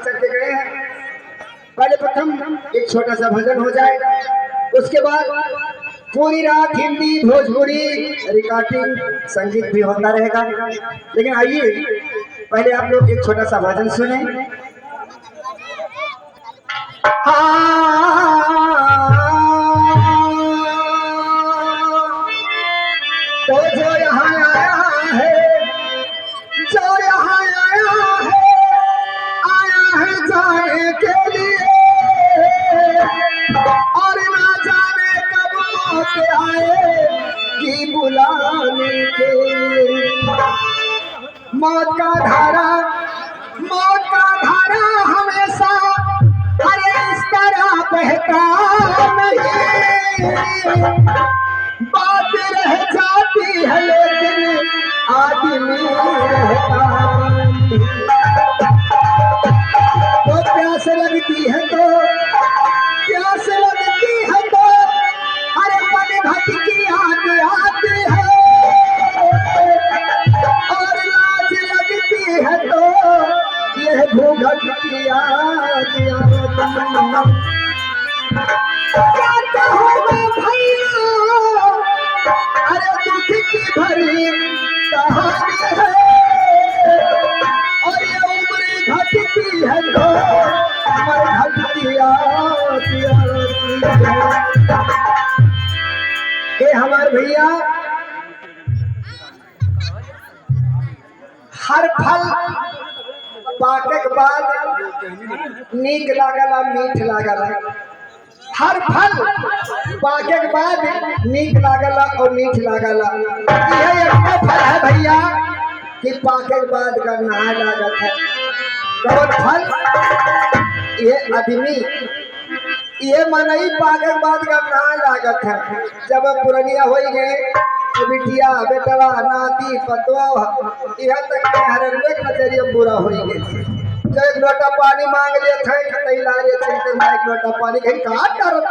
चढ़ के गए हैं। पहले प्रथम एक छोटा सा भजन हो जाए, उसके बाद पूरी रात हिंदी भोजपुरी रिकॉर्डिंग संगीत भी होता रहेगा। लेकिन आइए पहले आप लोग एक छोटा सा भजन सुने। तो जो यहाँ आया है, जो यहाँ आया है जाने के लिए, और ना जाने कब मौत आएगी बुलाने के लिए। मौत का धारा हमेशा अरे इस तरह बहता नहीं, बात रह जाती है लेकिन आदमी रहता नहीं। तो प्यास लगती है तो अरे मन भटकी याद आती है, और लाज लगती है तो यह घूंघट की याद क्या कहूँगा भैया, अरे दुख की भरी कहानी है, और ये उम्र घटती है तो उम्र घटती याद ये हमारे भैया हर फल पाके के बाद नीक लागला मीठ लागला। हर फल पाके के बाद नीक लागला और मीठ लागला। यह एक फल है भैया कि पाके के बाद का नहा लागत है। कौन फल? ये आदमी ये मनई पाके के बाद का नहा लागत है। जब पुरनिया हो गए बिटिया बेटवा नाती पतवा यह तक हर एक नजरिया बुरा हो गए। जो एक लोटा पानी मांग लिए थे खतैला रे चिंते में एक लोटा पानी कहीं कहाँ तरफ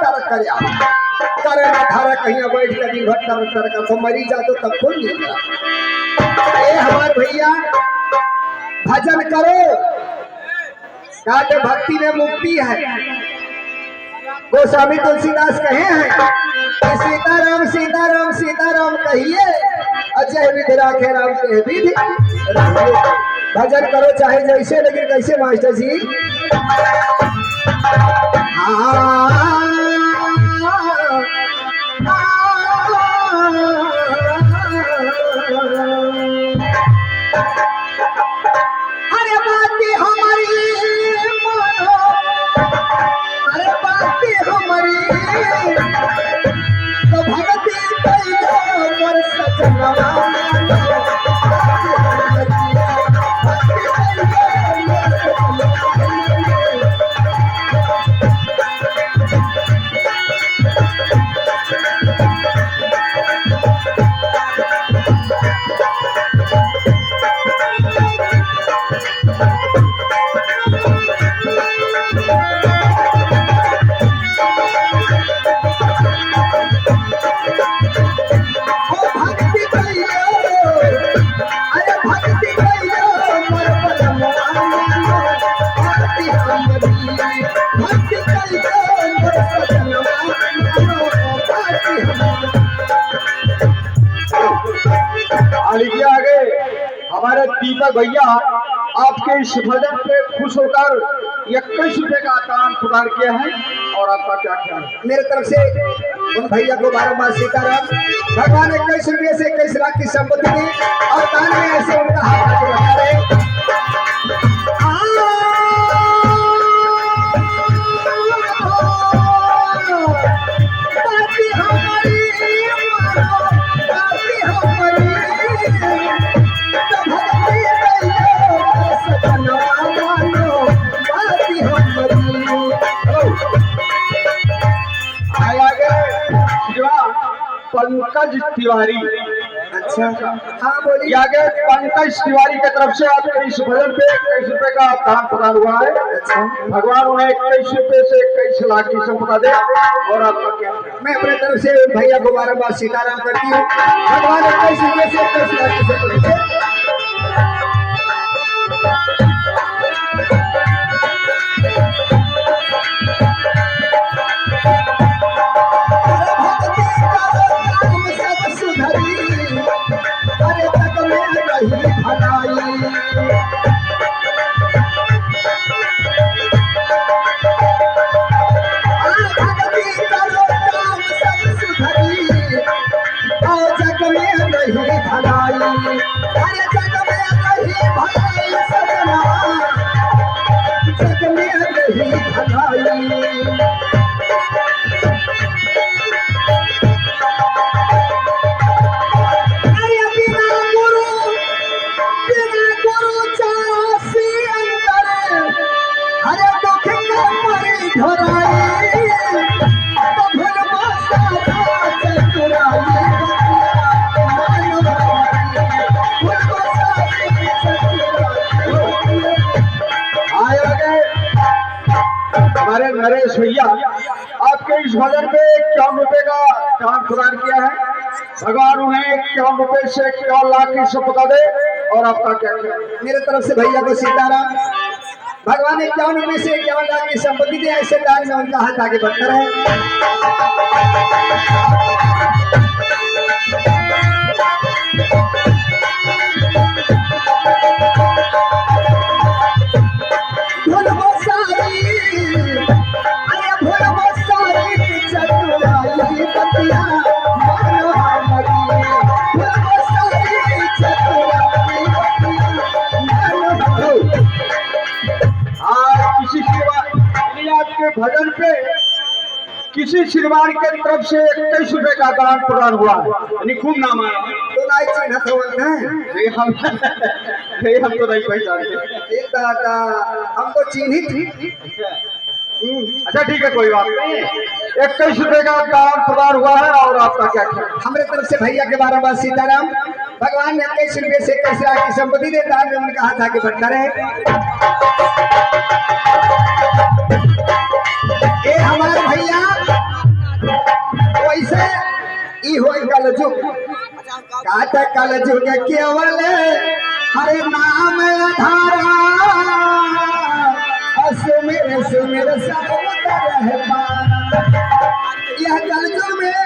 करे ना धारा कहीं बैठ के दिन भर तरफ का तो मरी जा तो तब कोई नहीं करा। ये हमारे भैया भजन करो, कहते भक्ति में मुक्ति है। गोस्वामी तुलसीदास कहे हैं कि सीताराम सीताराम सीताराम कहिए, अजय विधि राखे राम के विधि। भजन करो चाहे जैसे, लेकिन कैसे मास्टर जी? अरे बातें हमारी मानो, अरे बातें हमारी तो भगती कैलो मोर सजना। आगे हमारे दीपक भैया आपके इस भजन पे खुश होकर 21 रुपए का दान प्रदान किया है, और आपका क्या ख्याल है? मेरे तरफ से उन भैया को बारम्बार सीताराम। भगवान 21 रुपये से 21 लाख की संपत्ति दी, और दान में ऐसे उनका हाथ आगे बढ़ा रहे। पंकज तिवारी, अच्छा हाँ बोलिए। आगे पंकज तिवारी की तरफ से आपके इस भजन पे 21 रुपए का दान प्रदान हुआ है। अच्छा भगवान उन्हें 21 रुपए से 21 लाख की संपदा दे, और आपका क्या? मैं अपने तरफ से भैया को बारम्बार सीताराम करती हूँ। भगवान 21 रुपये से 21 लाख की संपत्ति दे। अरे दुख के मरी ढोराई तो भुलवा सारा चतुराई मानो भुलवा सारी चतुराई। आए लगे हमारे नरेश भैया, आपके इस भजन पे 51 रुपए का दान प्रदान किया है। भगवान उन्हें 51 रुपए से 51 लाख की सफलता दे। और आपका क्या ख्याल है? मेरे तरफ से भैया को सीताराम। भगवान ने 51 रुपए से 51 लाख की संपत्ति दे, ऐसे दान में उनका हाथ आगे बढ़ता रहे। भुलवा सारी, अरे भुलवा सारी चतुराई बतिया मानो हमारी। भुलवा सारी चतुराई बतिया मानो हमारी। आज किसी श्रीमान आपके भजन पे किसी श्रीमान के तरफ से 21 रुपए का दान प्रदान हुआ है, यानी खूब नाम आया। तो नहीं चिन्ह तो नहीं हम तो नहीं पहचानते। ये दादा हम तो चिन्हित ही। अच्छा ठीक है, कोई बात नहीं। 21 रुपए का दान प्रदान हुआ है। और आपका क्या ख्याल है? हमारे तरफ से भैया के 12 बार सीताराम। भगवान ने 21 रुपए से 21 लाख की संपत्ति दे, दान में उनका हाथ आगे बढ़ता रहे। ए हमारे भैया वैसे ई होई कलजुग काट कलजुग केवल हरे नाम आधारा सुमिर सुमिर सब रहे पारा। यह कलजुग में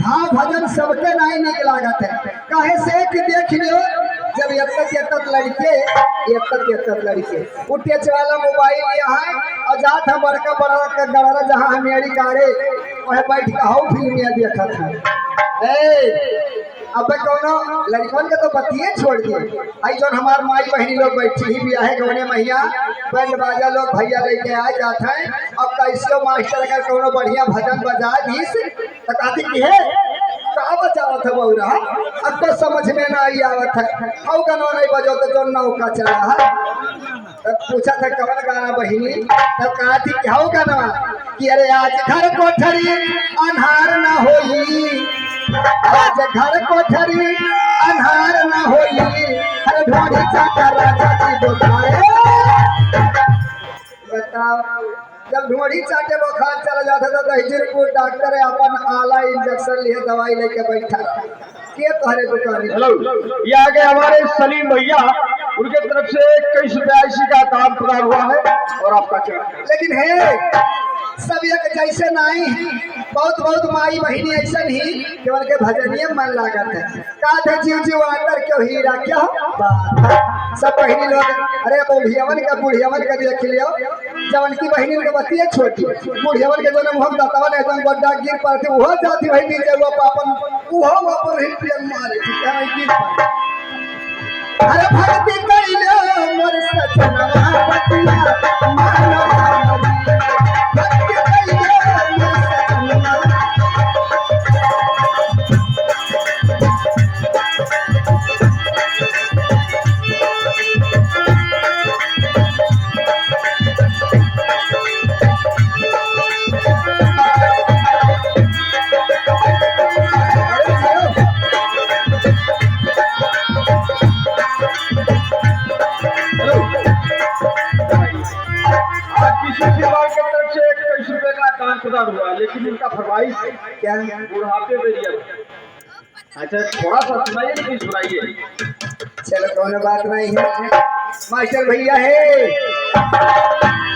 भाव भजन सबके नहीं निक लागत है। काहे से कि देख लो जब एतक लड़के उठे वाला मोबाइल यहाँ और जात हम बड़का बड़ा का गड़ारा जहाँ हमेरी गाड़े वह बैठ के हाउ फिल्म देखा था। अब कौनो लड़कन के तो बतिये छोड़ दिए। आई जो हमार माई बहनी लोग बैठी ही भी है गौने मैया बैंड बाजा लोग भैया लेके आ जाते हैं। अब कैसे मास्टर अगर कौनो बढ़िया भजन बजा दीस तो कहती कि है का बजावत है बहुरा, अब तो समझ में ना आई आवत है। हाउ गाना नहीं बजो तो जो नौका चला है। तब पूछा था कौन गाना बहिनी, तब कहा थी कि हाउ गाना कि अरे आज घर कोठरी अन्हार ना होई, आज घर कोठरी अन्हार ना होई, हर ढोड़ी चाकर राजा जी बोलाए। बताओ जब ढोड़ी चाटे बुखार चला जाता था तो हिजरपुर डॉक्टर अपन आला इंजेक्शन लिए दवाई लेके बैठा के तोहरे दुकान। हेलो, ये आगे हमारे सलीम भैया, उनके तरफ से 21 रुपये का दान प्रदान हुआ है। और आपका क्या? लेकिन है सब एक जैसे नहीं, बहुत बहुत माई बहिनी ऐसा ही केवल के भजनीय मन लागत है। का थे जीव जीव आकर क्यों हीरा क्या बात है। सब बहिनी लोग अरे बुढ़ियावन का देख लियो, जवन की बहिनी के बतिये छोटी बुढ़ियावन के जन्म हम दातावन एकदम बड्डा गिर पड़ते वो जाती बहिनी जब पापन वो अपन ही प्रेम मारे क्या गिर पड़े। अरे भक्ति कइले मोर सजना बतिया मानो भक्ति कइले मोर सजना। हुआ, लेकिन इनका फरमाइश क्या बुढ़ापे में दिया। अच्छा थोड़ा सा सुनाइए, लेकिन सुनाइए। चलो कौन बात नहीं है मास्टर भैया है।